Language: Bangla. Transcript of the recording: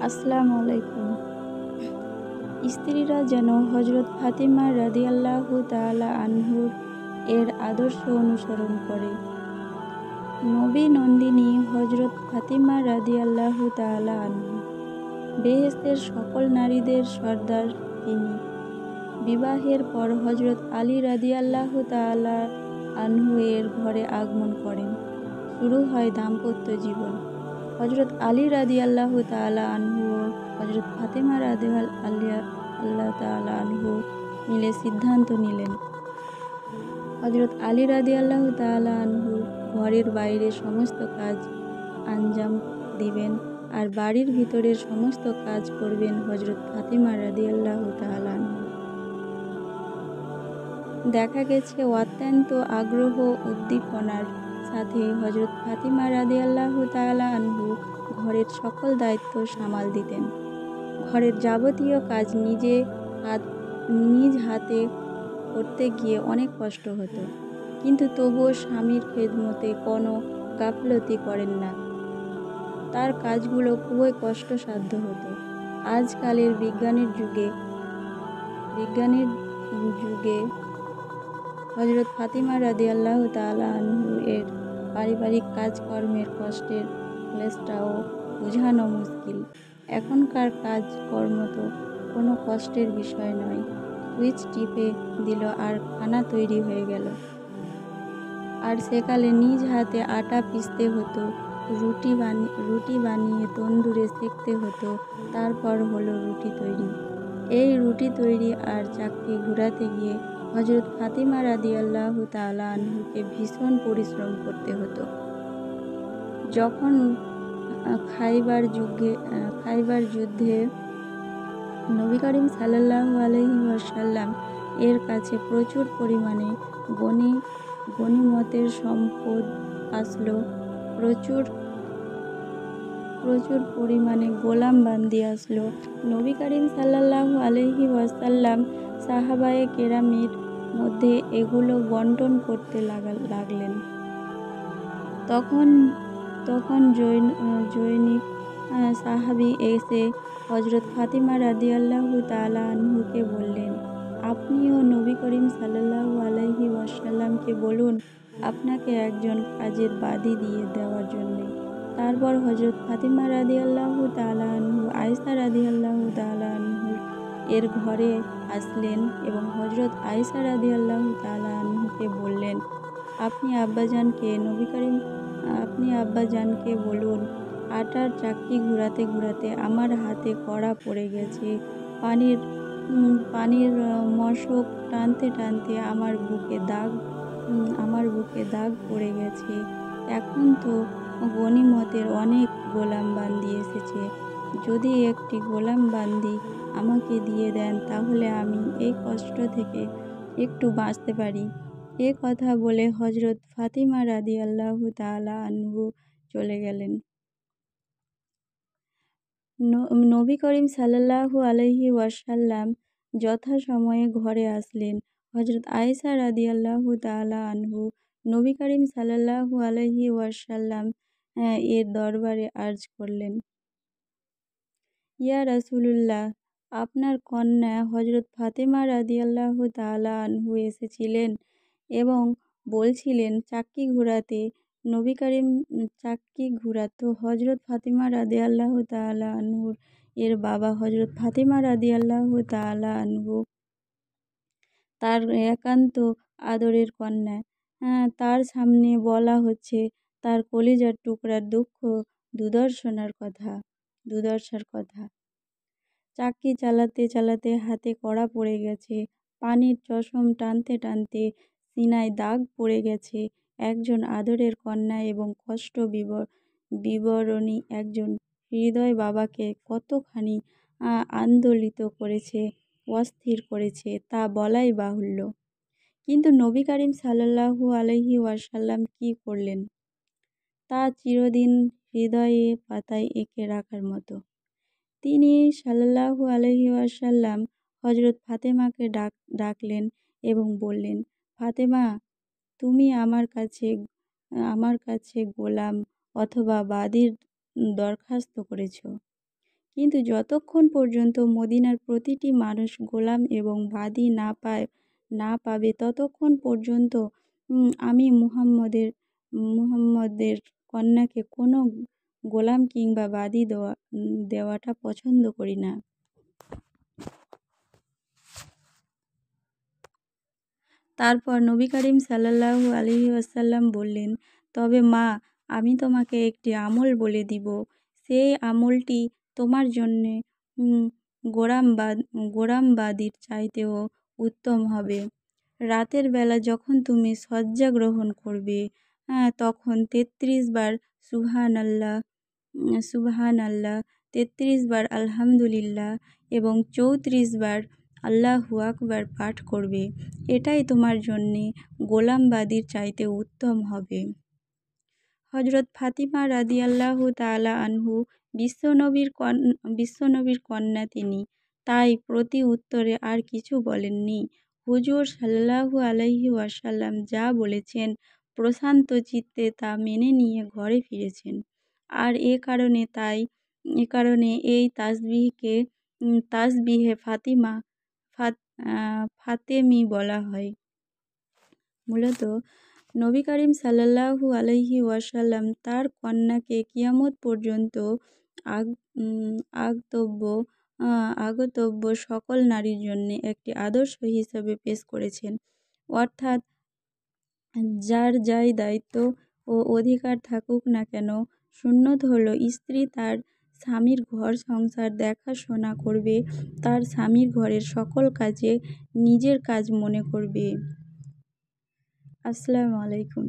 আসসালামু আলাইকুম। স্ত্রীরা যেন হযরত ফাতিমা রাদিয়াল্লাহু তাআলা আনহুর এর আদর্শ অনুসরণ করে। নবী নন্দিনী হযরত ফাতিমা রাদিয়াল্লাহু তাআলা আনহু বেহেশতের সকল নারীদের সর্দার তিনি। বিবাহের পর হযরত আলী রাদিয়াল্লাহু তাআলা আনহু এর ঘরে আগমন করেন। শুরু হয় দাম্পত্য জীবন। হযরত আলী রাদিয়াল্লাহু তাআলা আনহু ও হযরত ফাতিমা রাদিয়াল্লাহু তাআলা আনহু মিলে সিদ্ধান্ত নিলেন, হযরত আলী রাদিয়াল্লাহু তাআলা আনহু ঘরের বাইরের সমস্ত কাজ আঞ্জাম দিবেন আর বাড়ির ভিতরের সমস্ত কাজ করবেন হযরত ফাতিমা রাদিয়াল্লাহু তাআলা আনহু। দেখা গেছে অত্যন্ত আগ্রহ উদ্দীপনার সাথে হযরত ফাতিমা রাদিয়াল্লাহু তাআলা আনহু ঘরের সকল দায়িত্ব সামাল দিতেন। ঘরের যাবতীয় কাজ নিজ হাতে করতে গিয়ে অনেক কষ্ট হতো, কিন্তু তবুও স্বামীর খেদমতে কোনো গাফলতি করেন না। তার কাজগুলো খুবই কষ্টসাধ্য হতো। আজকালের বিজ্ঞানের যুগে হযরত ফাতিমা রাদিয়াল্লাহু তাআলা আনহু এর পারিবারিক কাজকর্মের কষ্টের ক্লেশটাও বোঝানো মুশকিল। এখনকার কাজকর্ম তো কোনো কষ্টের বিষয় নয়, সুইচ টিপে দিল আর খানা তৈরি হয়ে গেল। আর সেকালে নিজ হাতে আটা পিষতে হতো, রুটি বানিয়ে তন্দুরে সেঁকতে হতো, তারপর হলো রুটি তৈরি। এই রুটি তৈরি আর চাকতি ঘুরাতে গিয়ে হযরত ফাতিমা রাদিয়াল্লাহু তাআলা আনহুকে ভীষণ পরিশ্রম করতে হতো। যখন খাইবার যুদ্ধে নবী করিম সাল্লাল্লাহু আলাইহি ওয়াসাল্লাম এর কাছে প্রচুর পরিমাণে গনিমতের সম্পদ আসলো, প্রচুর পরিমাণে গোলাম বান্দি আসলো। নবী করিম সাল্লাল্লাহু আলাইহি ওয়াসাল্লাম সাহাবায়ে কেরামের মধ্যে এগুলো বন্টন করতে লাগলেন। তখন জনৈক সাহাবী এসে হযরত ফাতিমা রাদিয়াল্লাহু তাআলা আনহুকে বললেন, আপনিও নবী করিম সাল্লাল্লাহু আলাইহি ওয়াসাল্লামকে বলুন আপনাকে একজন কাজের বাদী দিয়ে দেওয়ার জন্যে। তারপর হযরত ফাতিমা রাদিয়াল্লাহু তাআলা আনহু আয়েশা রাদিয়াল্লাহু তাআলা আনহুর এর ঘরে আসলেন এবং হযরত আয়েশা রাদিয়াল্লাহু তাআলা আনহুকে বললেন, আপনি আব্বাজানকে বলুন আটার চাক্কি ঘুরাতে ঘুরাতে আমার হাতে কড়া পড়ে গেছে, পানির মশক টানতে টানতে আমার বুকে দাগ পড়ে গেছে। এখন তো গনিমতের অনেক গোলাম বান্দি এসেছে, যদি একটি গোলাম বান্দি আমাকে দিয়ে দেন তাহলে আমি এই কষ্ট থেকে একটু বাঁচতে পারি। এ কথা বলে হযরত ফাতিমা রাদিয়াল্লাহু তাআলা আনহু চলে গেলেন। নবী করিম সাল্লাল্লাহু আলাইহি ওয়াসাল্লাম যথাসময়ে ঘরে আসলেন। হযরত আয়েশা রাদিয়াল্লাহু তাআলা আনহু নবী করিম সাল্লাল্লাহু আলাইহি ওয়াসাল্লাম এর দরবারে আরজ করলেন, ইয়া রাসূলুল্লাহ, আপনার কন্যা হযরত ফাতিমা রাদিয়াল্লাহু তাআলা আনহু এসেছিলেন এবং বলছিলেন চাক্কি ঘুরাতে। নবী করিম চাক্কি ঘুরাতো। হযরত ফাতিমা রাদিয়াল্লাহু তাআলা আনহুর এর বাবা হযরত ফাতিমা রাদিয়াল্লাহু তাআলা আনহু তার একান্ত আদরের কন্যা। তার সামনে বলা হচ্ছে তার কলিজার টুকরার দুর্দশার কথা। চাক্কি চালাতে চালাতে হাতে কড়া পড়ে গেছে, পানির চশম টানতে টানতে সিনায় দাগ পড়ে গেছে। একজন আদরের কন্যা এবং কষ্ট বিবরণী একজন হৃদয় বাবাকে কতখানি আন্দোলিত করেছে, অস্থির করেছে তা বলাই বাহুল্য। কিন্তু নবী করিম সাল্লাল্লাহু আলাইহি ওয়াসাল্লাম কী করলেন তা চিরদিন হৃদয়ে পাতায় এঁকে রাখার মতো। তিনি সাল্লাল্লাহু আলাইহি ওয়াসাল্লাম হযরত ফাতেমাকে ডাকলেন এবং বললেন, ফাতেমা, তুমি আমার কাছে গোলাম অথবা বাদীর দরখাস্ত করেছ, কিন্তু যতক্ষণ পর্যন্ত মদিনার প্রতিটি মানুষ গোলাম এবং বাদী না পাবে ততক্ষণ পর্যন্ত আমি মুহাম্মদের কন্যাকে কোনো গোলাম কিংবা বাদী দেওয়াটা পছন্দ করি না। তারপর নবী করিম সাল্লাল্লাহু আলাইহি ওয়াসাল্লাম বললেন, তবে মা, আমি তোমাকে একটি আমল বলে দিব। সেই আমলটি তোমার জন্যে গোরামবাদীর চাইতেও উত্তম হবে। রাতের বেলা যখন তুমি শয্যা গ্রহণ করবে, তখন 33 বার সুবহানাল্লাহ, 33 বার আলহামদুলিল্লাহ এবং 34 বার আল্লাহু আকবার পাঠ করবে। এটাই তোমার জন্যে গোলামবাদীর চাইতে উত্তম হবে। হযরত ফাতিমা রাদিয়াল্লাহু তাআলা আনহু বিশ্বনবীর কন্যা তিনি, তাই প্রতি উত্তরে আর কিছু বলেননি। হুজুর সাল্লাল্লাহু আলাইহি ওয়াসাল্লাম যা বলেছেন প্রশান্ত চিত্তে তা মেনে নিয়ে ঘরে ফিরেছেন। আর এ কারণে এই তাসবিহে ফাতেমি বলা হয়। মূলত নবী করিম সাল্লাল্লাহু আলাইহি ওয়াসাল্লাম তার কন্যাকে কিয়ামত পর্যন্ত আগতব্য সকল নারীর জন্য একটি আদর্শ হিসেবে পেশ করেছেন। অর্থাৎ যার যাই দায়িত্ব ও অধিকার থাকুক না কেন, সুন্নত হলো স্ত্রী তার স্বামীর ঘর সংসার দেখাশোনা করবে, তার স্বামীর ঘরের সকল কাজে নিজের কাজ মনে করবে। আসসালামু আলাইকুম।